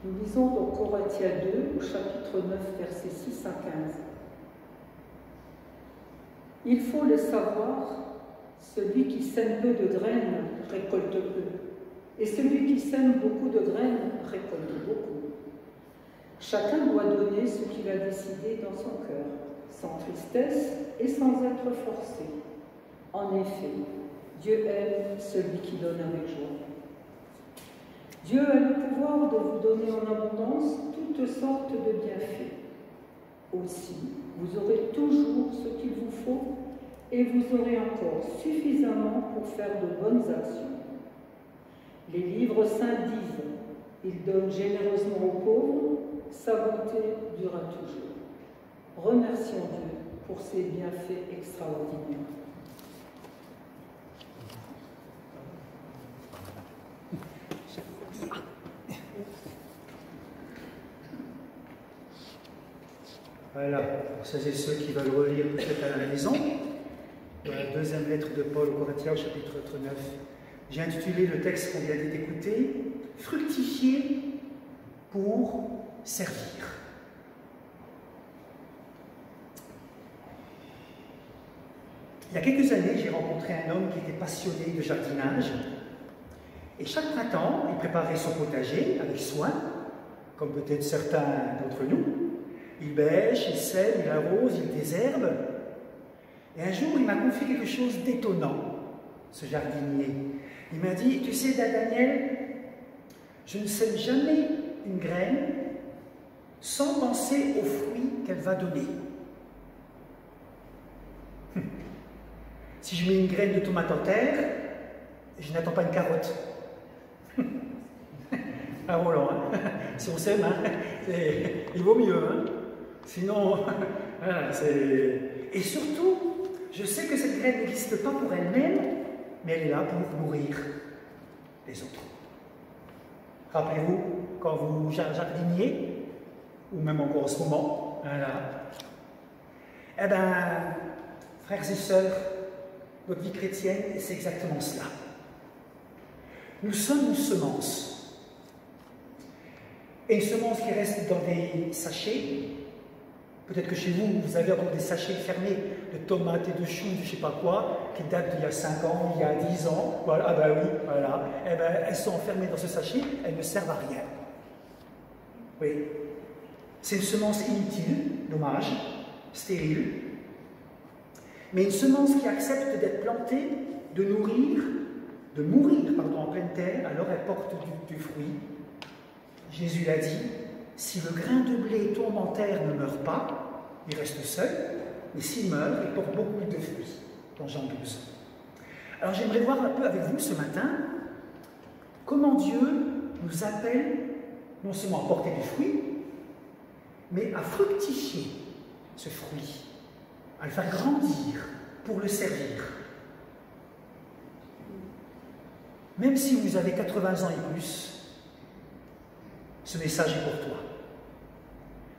Nous lisons dans Corinthiens 2, au chapitre 9, versets 6 à 15. Il faut le savoir, celui qui sème peu de graines récolte peu, et celui qui sème beaucoup de graines récolte beaucoup. Chacun doit donner ce qu'il a décidé dans son cœur, sans tristesse et sans être forcé. En effet, Dieu aime celui qui donne avec joie. Dieu a le pouvoir de vous donner en abondance toutes sortes de bienfaits. Aussi, vous aurez toujours ce qu'il vous faut et vous aurez encore suffisamment pour faire de bonnes actions. Les livres saints disent « Il donne généreusement aux pauvres, sa bonté durera toujours. » Remercions Dieu pour ses bienfaits extraordinaires. Voilà, pour celles et ceux qui veulent relire peut-être à la maison, dans la deuxième lettre de Paul aux Corinthiens, au chapitre 9, j'ai intitulé le texte qu'on vient d'écouter « Fructifier pour servir ». Il y a quelques années, j'ai rencontré un homme qui était passionné de jardinage. Et chaque printemps, il préparait son potager avec soin, comme peut-être certains d'entre nous. Il bêche, il sème, il arrose, il désherbe. Et un jour, il m'a confié quelque chose d'étonnant, ce jardinier. Il m'a dit, tu sais, Daniel, je ne sème jamais une graine sans penser aux fruits qu'elle va donner. Si je mets une graine de tomate en terre, je n'attends pas une carotte. Ah Roland, hein. Si on sème, hein, il vaut mieux. Hein. Sinon, voilà, c'est... Et surtout, je sais que cette graine n'existe pas pour elle-même, mais elle est là pour nourrir les autres. Rappelez-vous, quand vous jardiniez, ou même encore en ce moment, voilà. Eh bien, frères et sœurs, notre vie chrétienne, c'est exactement cela. Nous sommes une semence. Et une semence qui reste dans des sachets. Peut-être que chez vous, vous avez encore des sachets fermés de tomates et de choux, de je ne sais pas quoi, qui datent d'il y a 5 ans, il y a 10 ans. Voilà, ah ben oui, voilà. Eh ben, elles sont enfermées dans ce sachet, elles ne servent à rien. Oui. C'est une semence inutile, dommage, stérile. Mais une semence qui accepte d'être plantée, de mourir en pleine terre, alors elle porte du fruit. Jésus l'a dit, si le grain de blé tombe en terre ne meurt pas, il reste seul, mais s'il meurt, il porte beaucoup de fruits, dans Jean 12. Alors j'aimerais voir un peu avec vous ce matin comment Dieu nous appelle non seulement à porter du fruit, mais à fructifier ce fruit, à le faire grandir pour le servir. Même si vous avez 80 ans et plus, ce message est pour toi.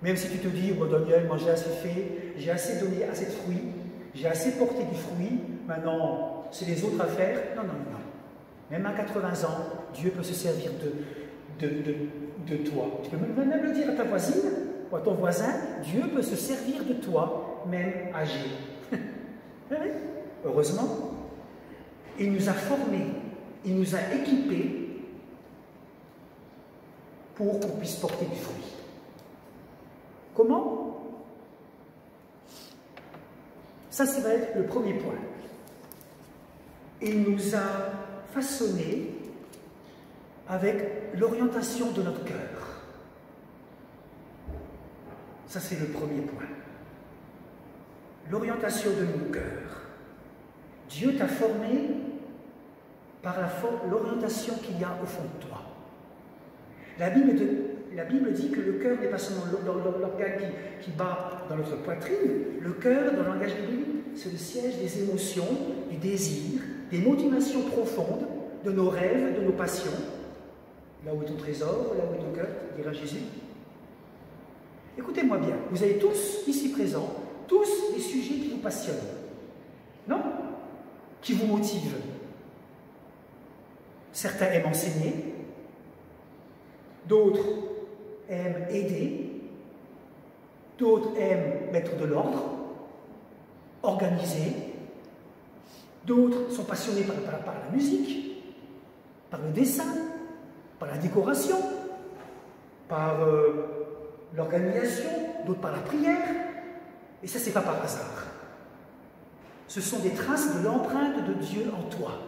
Même si tu te dis, oh Daniel, moi j'ai assez fait, j'ai assez donné assez de fruits, j'ai assez porté du fruit, maintenant c'est les autres à faire. Non, non, non. Même à 80 ans, Dieu peut se servir de toi. Tu peux même le dire à ta voisine ou à ton voisin, Dieu peut se servir de toi, même âgé. Heureusement, il nous a formés, il nous a équipés pour qu'on puisse porter du fruit. Comment? Ça va être le premier point. Il nous a façonnés avec l'orientation de notre cœur. Ça, c'est le premier point. L'orientation de mon cœur. Dieu t'a formé par l'orientation qu'il y a au fond de toi. La Bible dit que le cœur n'est pas seulement l'organe qui bat dans notre poitrine. Le cœur, dans le langage biblique, c'est le siège des émotions, du désir, des motivations profondes, de nos rêves, de nos passions. Là où est ton trésor, là où est ton cœur, dira Jésus. Écoutez-moi bien, vous avez tous, ici présents, tous des sujets qui vous passionnent. Non? Qui vous motivent. Certains aiment enseigner, d'autres aiment aider, d'autres aiment mettre de l'ordre, organiser, d'autres sont passionnés par la musique, par le dessin, par la décoration, par l'organisation, d'autres par la prière. Et ça, c'est pas par hasard. Ce sont des traces de l'empreinte de Dieu en toi.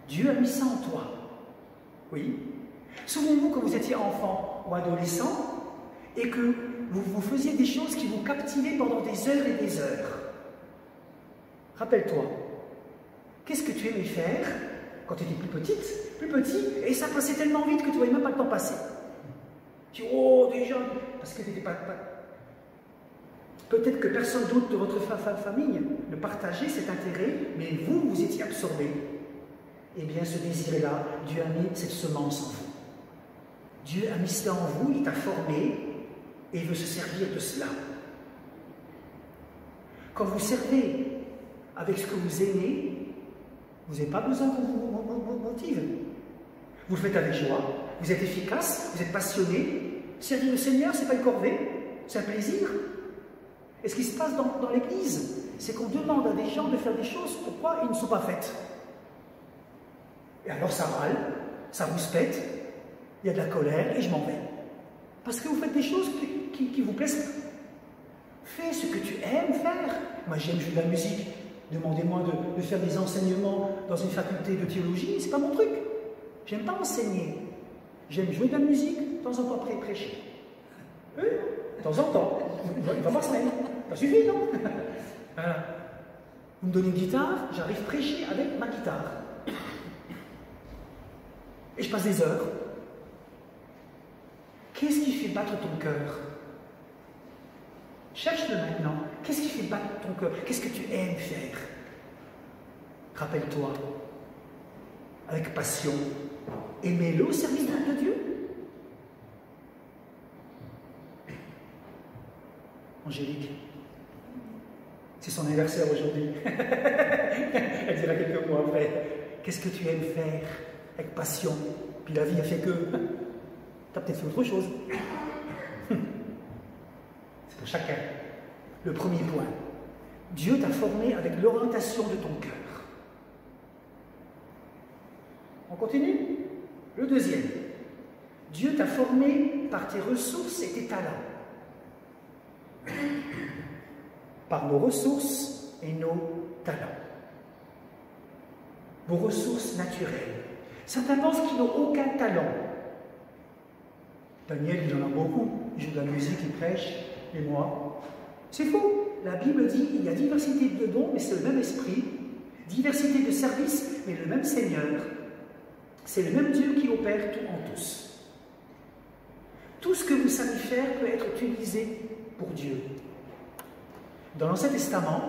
Dieu a mis ça en toi. Oui. Souvenez-vous quand vous étiez enfant ou adolescent et que vous faisiez des choses qui vous captivaient pendant des heures et des heures. Rappelle-toi, qu'est-ce que tu aimais faire quand tu étais plus petit, et ça passait tellement vite que tu ne voyais même pas le temps passer. Tu dis, oh, déjà, parce que tu n'étais pas... Peut-être que personne d'autre de votre famille ne partageait cet intérêt, mais vous étiez absorbé. Eh bien, ce désir-là, Dieu a mis cette semence en vous. Dieu a mis cela en vous, il t'a formé, et il veut se servir de cela. Quand vous servez avec ce que vous aimez, vous n'avez pas besoin qu'on vous motive. Vous le faites avec joie, vous êtes efficace, vous êtes passionné. Servir le Seigneur, ce n'est pas une corvée, c'est un plaisir. Et ce qui se passe dans l'Église, c'est qu'on demande à des gens de faire des choses pourquoi ils ne sont pas faites. Et alors ça râle, ça rouspète, il y a de la colère et je m'en vais. Parce que vous faites des choses qui vous plaisent pas. Fais ce que tu aimes faire. Moi j'aime jouer de la musique. Demandez-moi de faire des enseignements dans une faculté de théologie, c'est pas mon truc. J'aime pas enseigner. J'aime jouer de la musique, de temps en temps prêcher. Oui, de temps en temps. Il va pas se mettre. Ça suffit, non? Voilà. Vous me donnez une guitare, j'arrive prêcher avec ma guitare. Et je passe des heures. Qu'est-ce qui fait battre ton cœur? Cherche-le maintenant. Qu'est-ce qui fait battre ton cœur? Qu'est-ce que tu aimes faire? Rappelle-toi, avec passion, aimez-le au service de Dieu. Angélique, c'est son anniversaire aujourd'hui. Elle dira quelques mois après. Qu'est-ce que tu aimes faire avec passion? Puis la vie a fait que... Tu as peut-être fait autre chose. C'est pour chacun. Le premier point. Dieu t'a formé avec l'orientation de ton cœur. On continue? Le deuxième. Dieu t'a formé par tes ressources et tes talents. Par nos ressources et nos talents. Vos ressources naturelles. Certains pensent qu'ils n'ont aucun talent. Daniel, il en a beaucoup. Il joue de la musique, il prêche, et moi. C'est faux. La Bible dit qu'il y a diversité de dons, mais c'est le même esprit. Diversité de services, mais le même Seigneur. C'est le même Dieu qui opère tout en tous. Tout ce que vous savez faire peut être utilisé pour Dieu. Dans l'Ancien Testament,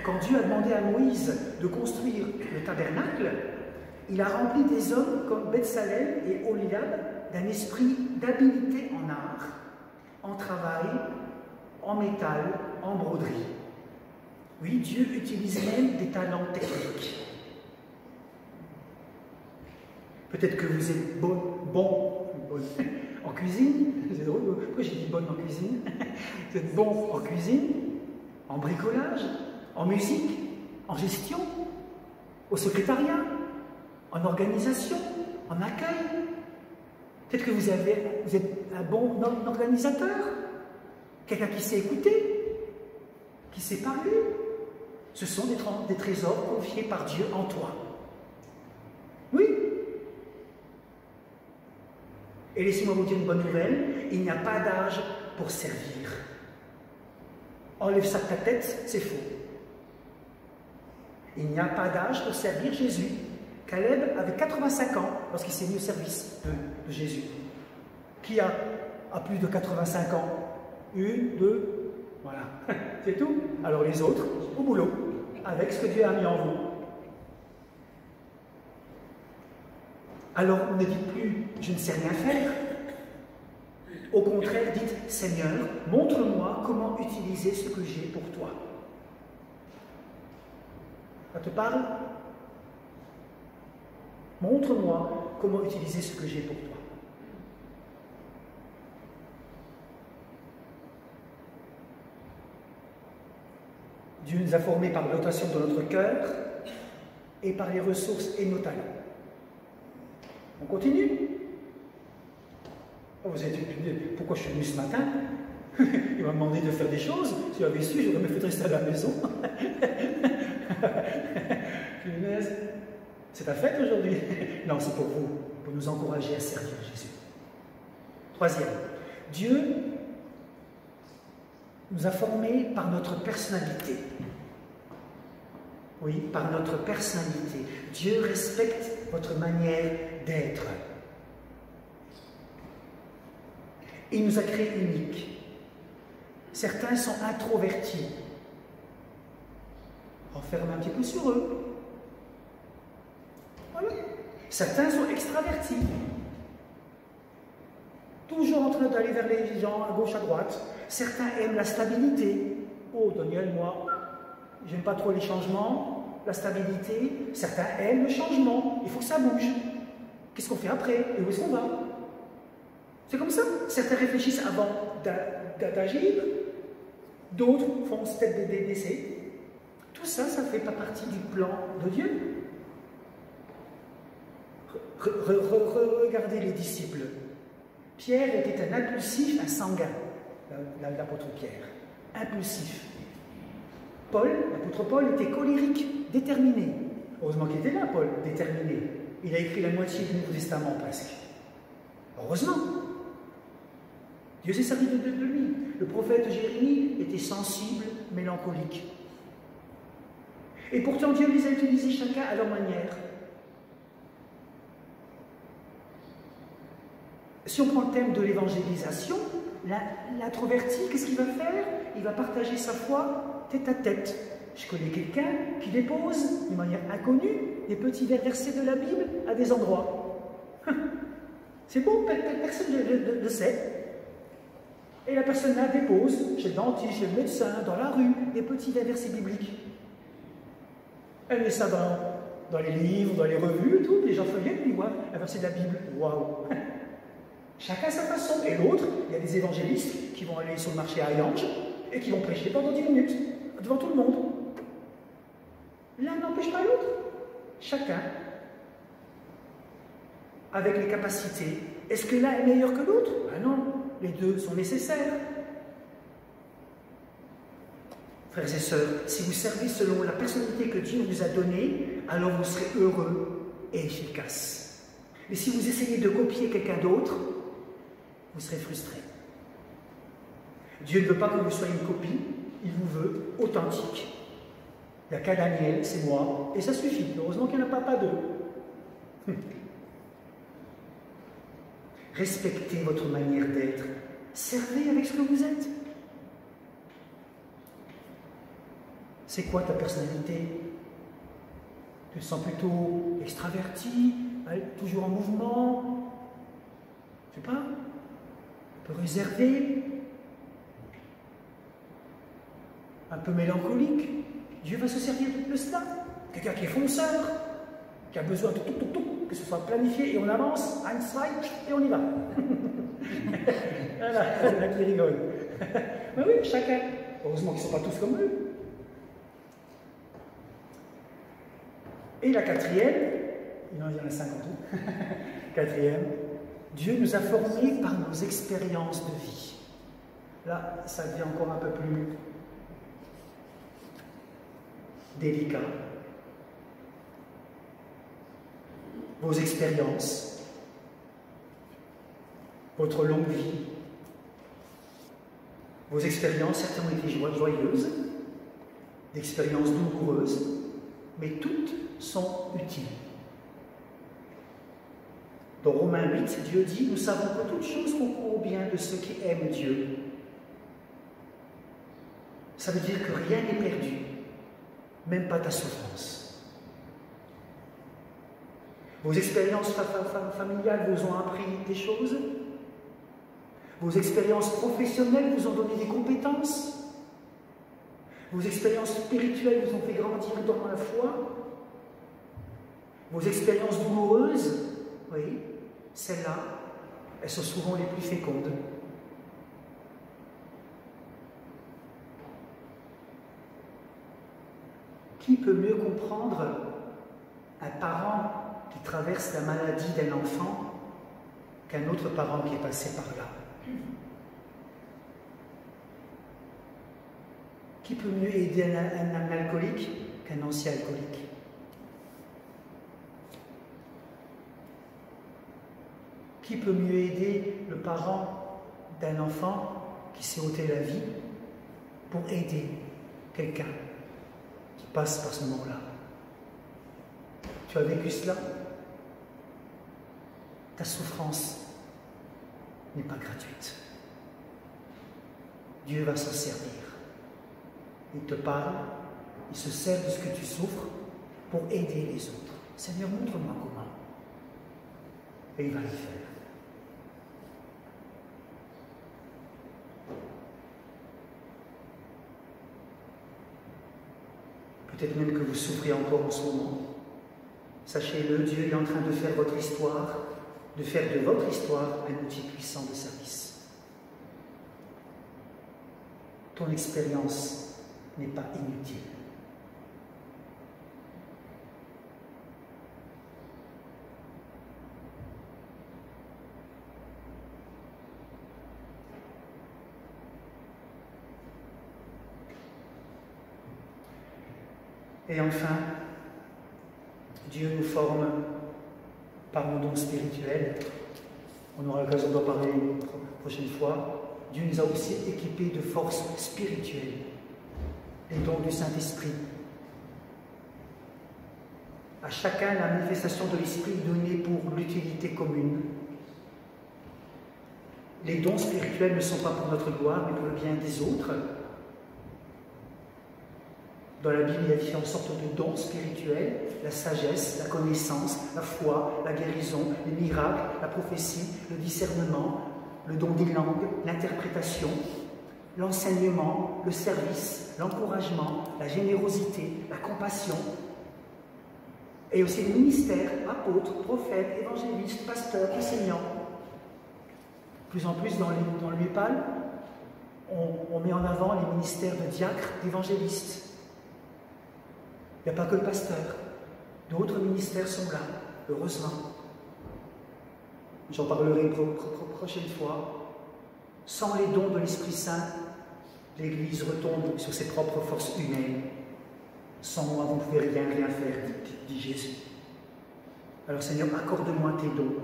quand Dieu a demandé à Moïse de construire le tabernacle, il a rempli des hommes comme Betsalel et Oliab d'un esprit d'habileté en art, en travail, en métal, en broderie. Oui, Dieu utilise même des talents techniques. Peut-être que vous êtes bon en cuisine. C'est drôle, pourquoi j'ai dit bonne en cuisine? Vous êtes bon en cuisine, en bricolage, en musique, en gestion, au secrétariat, en organisation, en accueil. Peut-être que vous êtes un bon organisateur, quelqu'un qui sait écouter, qui sait parler. Ce sont des trésors confiés par Dieu en toi. Oui. Et laissez-moi vous dire une bonne nouvelle, il n'y a pas d'âge pour servir. Enlève ça de ta tête, c'est faux. Il n'y a pas d'âge pour servir Jésus. Caleb avait 85 ans lorsqu'il s'est mis au service de Jésus. Qui a plus de 85 ans? Une, deux, voilà. C'est tout. Alors les autres, au boulot, avec ce que Dieu a mis en vous. Alors ne dites plus « je ne sais rien faire ». Au contraire, dites « Seigneur, montre-moi comment utiliser ce que j'ai pour toi ». Ça te parle? Montre-moi comment utiliser ce que j'ai pour toi. Dieu nous a formés par la dotation de notre cœur et par les ressources et nos talents. On continue. Oh, vous êtes dit, pourquoi je suis venu ce matin? Il m'a demandé de faire des choses. Si j'avais su, j'aurais même fait rester à la maison. C'est ta fête aujourd'hui? Non, c'est pour vous, pour nous encourager à servir Jésus. Troisième, Dieu nous a formés par notre personnalité. Oui, par notre personnalité. Dieu respecte votre manière d'être. Il nous a créés uniques. Certains sont introvertis. Enfermés un petit peu sur eux. Voilà. Certains sont extravertis. Toujours en train d'aller vers les gens à gauche, à droite. Certains aiment la stabilité. Oh, Daniel, moi, j'aime pas trop les changements, la stabilité. Certains aiment le changement. Il faut que ça bouge. Qu'est-ce qu'on fait après? Et où est-ce qu'on va? C'est comme ça. Certains réfléchissent avant d'agir. D'autres font peut-être des décès. Tout ça, ça ne fait pas partie du plan de Dieu. Regardez les disciples. Pierre était un impulsif, un sanguin, l'apôtre Pierre. Impulsif. Paul, l'apôtre Paul, était colérique, déterminé. Heureusement qu'il était là, Paul, déterminé. Il a écrit la moitié du Nouveau Testament, presque. Heureusement. Dieu s'est servi de lui. Le prophète Jérémie était sensible, mélancolique. Et pourtant, Dieu les a utilisés chacun à leur manière. Si on prend le thème de l'évangélisation, l'introverti, qu'est-ce qu'il va faire? Il va partager sa foi tête à tête. Je connais quelqu'un qui dépose, d'une manière inconnue, des petits versets de la Bible à des endroits. C'est beau, personne ne le sait. Et la personne là dépose, chez le dentiste, chez le médecin, dans la rue, des petits versets bibliques. Elle met ça dans les livres, dans les revues, et tout, les gens feuillettent, puis voient un verset de la Bible. Waouh! Chacun sa façon. Et l'autre, il y a des évangélistes qui vont aller sur le marché à Hayange et qui vont prêcher pendant 10 minutes, devant tout le monde. L'un n'empêche pas l'autre. Chacun, avec les capacités. Est-ce que l'un est meilleur que l'autre? Ben non, les deux sont nécessaires. Frères et sœurs, si vous servez selon la personnalité que Dieu vous a donnée, alors vous serez heureux et efficace. Mais si vous essayez de copier quelqu'un d'autre, vous serez frustré. Dieu ne veut pas que vous soyez une copie, il vous veut authentique. Il n'y a qu'un Daniel, c'est moi, et ça suffit. Heureusement qu'il n'y en a pas deux. Respectez votre manière d'être. Servez avec ce que vous êtes. C'est quoi ta personnalité? Tu te sens plutôt extraverti, toujours en mouvement, je sais pas, un peu réservé, un peu mélancolique. Dieu va se servir de cela. Quelqu'un qui est fonceur, qui a besoin de tout, que ce soit planifié et on avance, Einstein, et on y va. Voilà, là qui rigole. Mais oui, chacun. Heureusement qu'ils ne sont pas tous comme eux. Et la quatrième, il y en a 5 en tout. Quatrième, Dieu nous a formés par nos expériences de vie. Là, ça devient encore un peu plus délicat. Vos expériences, votre longue vie, vos expériences, certaines ont été joyeuses, d'expériences douloureuses, mais toutes sont utiles. Dans Romains 8, Dieu dit, nous savons que toutes choses concourent au bien de ceux qui aiment Dieu. Ça veut dire que rien n'est perdu, même pas ta souffrance. Vos expériences familiales vous ont appris des choses. Vos expériences professionnelles vous ont donné des compétences. Vos expériences spirituelles vous ont fait grandir dans la foi. Vos expériences douloureuses, oui, celles-là, elles sont souvent les plus fécondes. Qui peut mieux comprendre un parent qui traverse la maladie d'un enfant qu'un autre parent qui est passé par là? Qui peut mieux aider un alcoolique qu'un ancien alcoolique? Qui peut mieux aider le parent d'un enfant qui s'est ôté la vie pour aider quelqu'un qui passe par ce moment-là? Tu as vécu cela? Ta souffrance n'est pas gratuite. Dieu va s'en servir. Il te parle, il se sert de ce que tu souffres pour aider les autres. Seigneur, montre-moi comment. Et il va le faire. Peut-être même que vous souffrez encore en ce moment. Sachez-le, Dieu est en train de faire votre histoire, de faire de votre histoire un outil puissant de service. Ton expérience n'est pas inutile. Et enfin, Dieu nous forme par nos dons spirituels. On aura l'occasion d'en parler une prochaine fois. Dieu nous a aussi équipés de forces spirituelles, les dons du Saint-Esprit. À chacun la manifestation de l'Esprit donnée pour l'utilité commune. Les dons spirituels ne sont pas pour notre gloire, mais pour le bien des autres. Dans la Bible, il y a différentes sortes de dons spirituels, la sagesse, la connaissance, la foi, la guérison, les miracles, la prophétie, le discernement, le don des langues, l'interprétation, l'enseignement, le service, l'encouragement, la générosité, la compassion, et aussi les ministères, apôtres, prophètes, évangélistes, pasteurs, enseignants. De plus en plus, dans l'UEPAL, on met en avant les ministères de diacres, d'évangélistes. Il n'y a pas que le pasteur. D'autres ministères sont là, heureusement. J'en parlerai une prochaine fois. Sans les dons de l'Esprit Saint, l'Église retombe sur ses propres forces humaines. Sans moi, vous ne pouvez rien faire, dit Jésus. Alors Seigneur, accorde-moi tes dons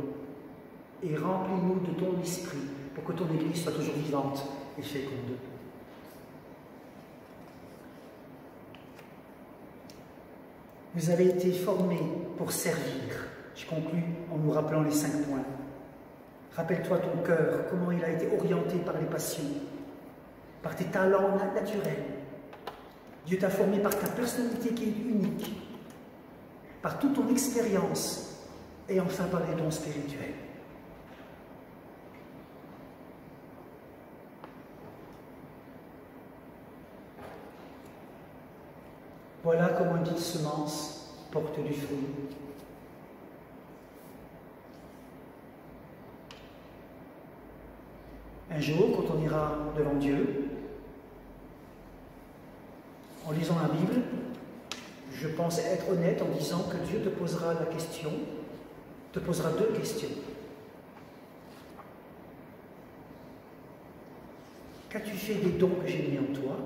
et remplis-nous de ton esprit pour que ton Église soit toujours vivante et féconde. Vous avez été formés pour servir. Je conclus en nous rappelant les 5 points. Rappelle-toi ton cœur, comment il a été orienté par les passions, par tes talents naturels. Dieu t'a formé par ta personnalité qui est unique, par toute ton expérience et enfin par les dons spirituels. Voilà comment une petite semence porte du fruit. Un jour, quand on ira devant Dieu, en lisant la Bible, je pense être honnête en disant que Dieu te posera la question, te posera 2 questions. Qu'as-tu fait des dons que j'ai mis en toi ?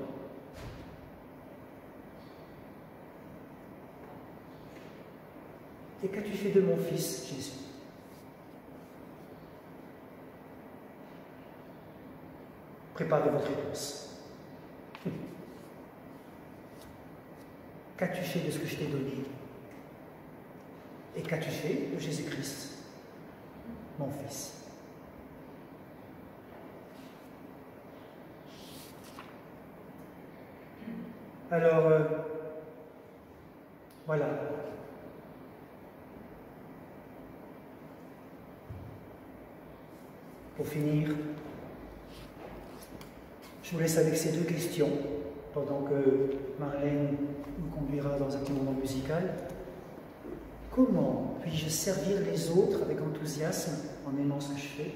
Et qu'as-tu fait de mon Fils, Jésus? Préparez votre réponse. Qu'as-tu fait de ce que je t'ai donné? Et qu'as-tu fait de Jésus-Christ, mon Fils? Alors, voilà. Pour finir, je vous laisse avec ces 2 questions, pendant que Marlène nous conduira dans un petit moment musical. Comment puis-je servir les autres avec enthousiasme en aimant ce que je fais?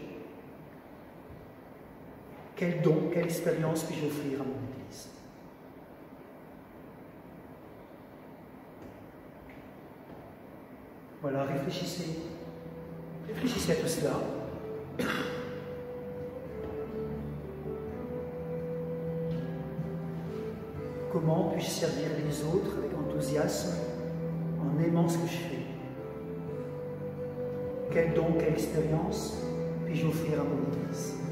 Quel don, quelle expérience puis-je offrir à mon Église? Voilà, réfléchissez. Réfléchissez à tout cela. Comment puis-je servir les autres avec enthousiasme en aimant ce que je fais? Quel don, quelle expérience puis-je offrir à mon Église?